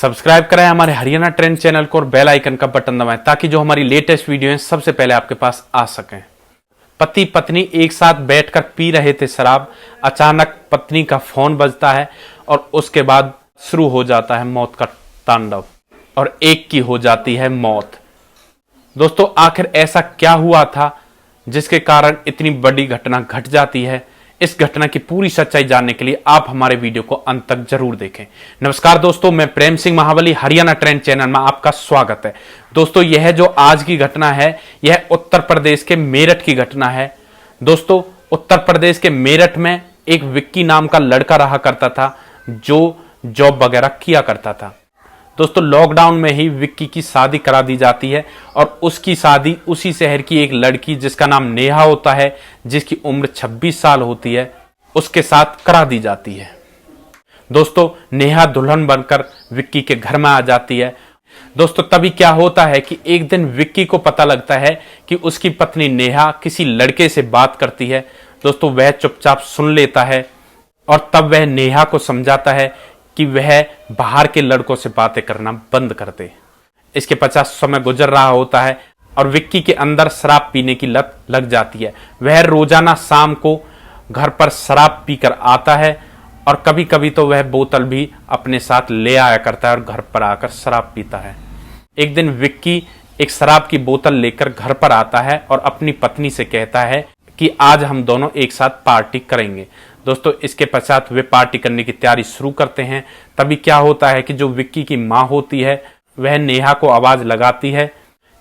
Subscribe करें हमारे Haryana trend channel को और बेल आइकन का बटन दबाएं ताकि जो हमारी लेटेस्ट वीडियो है सबसे पहले आपके पास आ सकें। पति पत्नी एक साथ बैठकर पी रहे थे शराब, अचानक पत्नी का फोन बजता है और उसके बाद शुरू हो जाता है मौत का तांडव और एक की हो जाती है मौत। दोस्तों, आखिर ऐसा क्या हुआ था जिसके कारण इतनी बड़ी घटना घट जाती है? इस घटना की पूरी सच्चाई जानने के लिए आप हमारे वीडियो को अंत तक जरूर देखें। नमस्कार दोस्तों, मैं प्रेम सिंह महाबली, हरियाणा ट्रेंड चैनल में आपका स्वागत है। दोस्तों, यह जो आज की घटना है यह उत्तर प्रदेश के मेरठ की घटना है। दोस्तों, उत्तर प्रदेश के मेरठ में एक विक्की नाम का लड़का रहा करता था जो जॉब वगैरह किया करता था। दोस्तों, लॉकडाउन में ही विक्की की शादी करा दी जाती है और उसकी शादी उसी शहर की एक लड़की जिसका नाम नेहा होता है, जिसकी उम्र 26 साल होती है, उसके साथ करा दी जाती है। दोस्तों, नेहा दुल्हन बनकर विक्की के घर में आ जाती है। दोस्तों, तभी क्या होता है कि एक दिन विक्की को पता लगता है कि उसकी पत्नी नेहा किसी लड़के से बात करती है। दोस्तों, वह चुपचाप सुन लेता है और तब वह नेहा को समझाता है कि वह बाहर के लड़कों से बातें करना बंद कर दे। इसके पश्चात समय गुजर रहा होता है और विक्की के अंदर शराब पीने की लत लग जाती है। वह रोजाना शाम को घर पर शराब पीकर आता है और कभी कभी तो वह बोतल भी अपने साथ ले आया करता है और घर पर आकर शराब पीता है। एक दिन विक्की एक शराब की बोतल लेकर घर पर आता है और अपनी पत्नी से कहता है कि आज हम दोनों एक साथ पार्टी करेंगे। दोस्तों, इसके पश्चात वे पार्टी करने की तैयारी शुरू करते हैं। तभी क्या होता है कि जो विक्की की माँ होती है वह नेहा को आवाज लगाती है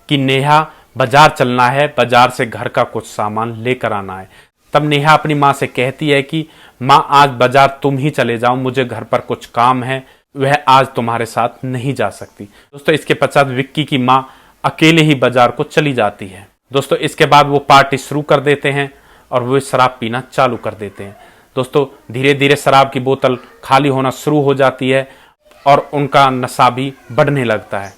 कि नेहा, बाजार चलना है, बाजार से घर का कुछ सामान लेकर आना है। तब नेहा अपनी माँ से कहती है कि माँ, आज बाजार तुम ही चले जाओ, मुझे घर पर कुछ काम है, वह आज तुम्हारे साथ नहीं जा सकती। दोस्तों, इसके पश्चात विक्की की माँ अकेले ही बाजार को चली जाती है। दोस्तों, इसके बाद वो पार्टी शुरू कर देते हैं और वो शराब पीना चालू कर देते हैं। दोस्तों, धीरे धीरे शराब की बोतल खाली होना शुरू हो जाती है और उनका नशा भी बढ़ने लगता है।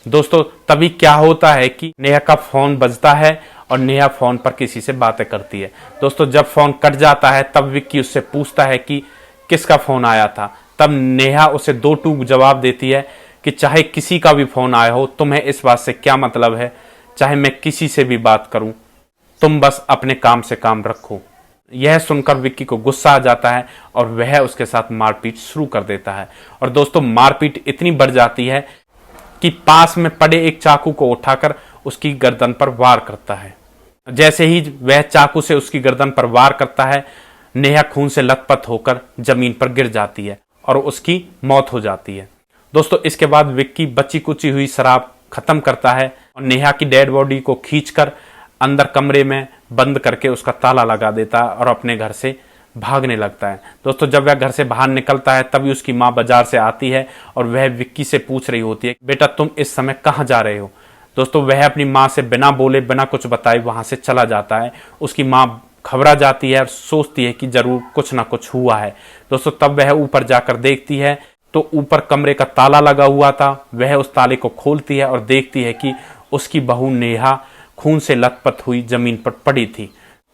दोस्तों, तभी क्या होता है कि नेहा का फोन बजता है और नेहा फोन पर किसी से बातें करती है। दोस्तों, जब फोन कट जाता है तब विक्की उससे पूछता है कि किसका फोन आया था। तब नेहा उसे दो टूक जवाब देती है कि चाहे किसी का भी फोन आया हो, तुम्हें इस बात से क्या मतलब है? चाहे मैं किसी से भी बात करूं, तुम बस अपने काम से काम रखो। यह सुनकर विक्की को गुस्सा आ जाता है और वह उसके साथ मारपीट शुरू कर देता है। और दोस्तों, मारपीट इतनी बढ़ जाती है कि पास में पड़े एक चाकू को उठाकर उसकी गर्दन पर वार करता है। जैसे ही वह चाकू से उसकी गर्दन पर वार करता है, नेहा खून से लथपथ होकर जमीन पर गिर जाती है और उसकी मौत हो जाती है। दोस्तों, इसके बाद विक्की बची कुची हुई शराब खत्म करता है और नेहा की डेड बॉडी को खींचकर अंदर कमरे में बंद करके उसका ताला लगा देता है और अपने घर से भागने लगता है। दोस्तों, जब वह घर से बाहर निकलता है तभी उसकी माँ बाजार से आती है और वह विक्की से पूछ रही होती है, बेटा तुम इस समय कहाँ जा रहे हो? दोस्तों, वह अपनी माँ से बिना बोले बिना कुछ बताए वहां से चला जाता है। उसकी माँ घबरा जाती है और सोचती है कि जरूर कुछ ना कुछ हुआ है। दोस्तों, तब वह ऊपर जाकर देखती है तो ऊपर कमरे का ताला लगा हुआ था। वह उस ताले को खोलती है और देखती है कि उसकी बहू नेहा खून से लथपथ हुई जमीन पर पड़ी थी।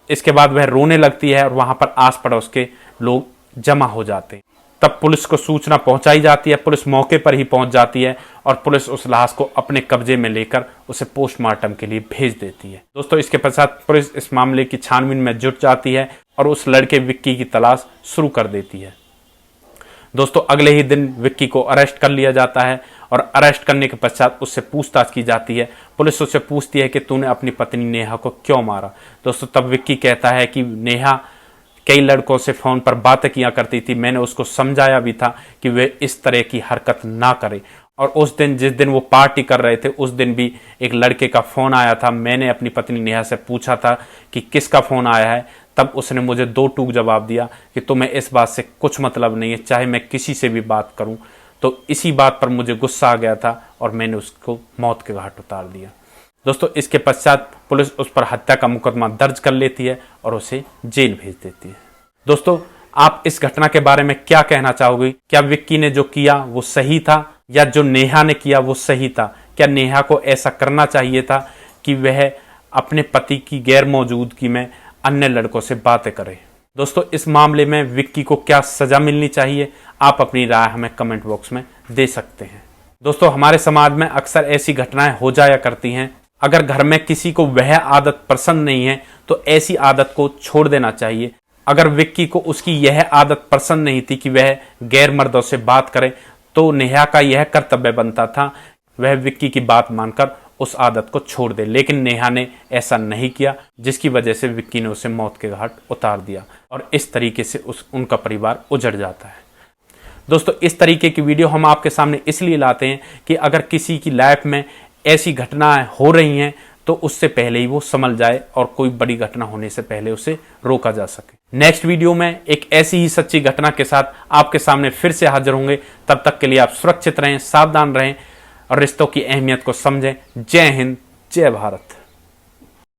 इसके बाद वह रोने लगती है और वहां पर आस पड़ोस के लोग जमा हो जाते हैं। तब पुलिस को सूचना पहुंचाई जाती है। पुलिस मौके पर ही पहुंच जाती है और पुलिस उस लाश को अपने कब्जे में लेकर उसे पोस्टमार्टम के लिए भेज देती है। दोस्तों, इसके पश्चात पुलिस इस मामले की छानबीन में जुट जाती है और उस लड़के विक्की की तलाश शुरू कर देती है। दोस्तों, अगले ही दिन विक्की को अरेस्ट कर लिया जाता है और अरेस्ट करने के पश्चात उससे पूछताछ की जाती है। पुलिस उससे पूछती है कि तूने अपनी पत्नी नेहा को क्यों मारा? दोस्तों, तब विक्की कहता है कि नेहा कई लड़कों से फोन पर बातें किया करती थी, मैंने उसको समझाया भी था कि वे इस तरह की हरकत ना करे। और उस दिन जिस दिन वो पार्टी कर रहे थे उस दिन भी एक लड़के का फोन आया था। मैंने अपनी पत्नी नेहा से पूछा था कि किसका फोन आया है, तब उसने मुझे दो टूक जवाब दिया कि तुम्हें इस बात से कुछ मतलब नहीं है, चाहे मैं किसी से भी बात करूं। तो इसी बात पर मुझे गुस्सा आ गया था और मैंने उसको मौत के घाट उतार दिया। दोस्तों, इसके पश्चात पुलिस उस पर हत्या का मुकदमा दर्ज कर लेती है और उसे जेल भेज देती है। दोस्तों, आप इस घटना के बारे में क्या कहना चाहोगे? क्या विक्की ने जो किया वो सही था या जो नेहा ने किया वो सही था? क्या नेहा को ऐसा करना चाहिए था कि वह अपने पति की गैर मौजूदगी में अन्य लड़कों से बातें करे? दोस्तों, इस मामले में विक्की को क्या सजा मिलनी चाहिए? आप अपनी राय हमें कमेंट बॉक्स में दे सकते हैं। दोस्तों, हमारे समाज में अक्सर ऐसी घटनाएं हो जाया करती हैं। अगर घर में किसी को वह आदत पसंद नहीं है तो ऐसी आदत को छोड़ देना चाहिए। अगर विक्की को उसकी यह आदत पसंद नहीं थी कि वह गैर मर्दों से बात करे, तो नेहा का यह कर्तव्य बनता था वह विक्की की बात मानकर उस आदत को छोड़ दे। लेकिन नेहा ने ऐसा नहीं किया, जिसकी वजह से विक्की ने उसे मौत के घाट उतार दिया और इस तरीके से उनका परिवार उजड़ जाता है। दोस्तों, इस तरीके की वीडियो हम आपके सामने इसलिए लाते हैं कि अगर किसी की लाइफ में ऐसी घटनाएं हो रही हैं तो उससे पहले ही वो संभल जाए और कोई बड़ी घटना होने से पहले उसे रोका जा सके। नेक्स्ट वीडियो में एक ऐसी ही सच्ची घटना के साथ आपके सामने फिर से हाजिर होंगे। तब तक के लिए आप सुरक्षित रहें, सावधान रहें और रिश्तों की अहमियत को समझें। जय हिंद, जय भारत।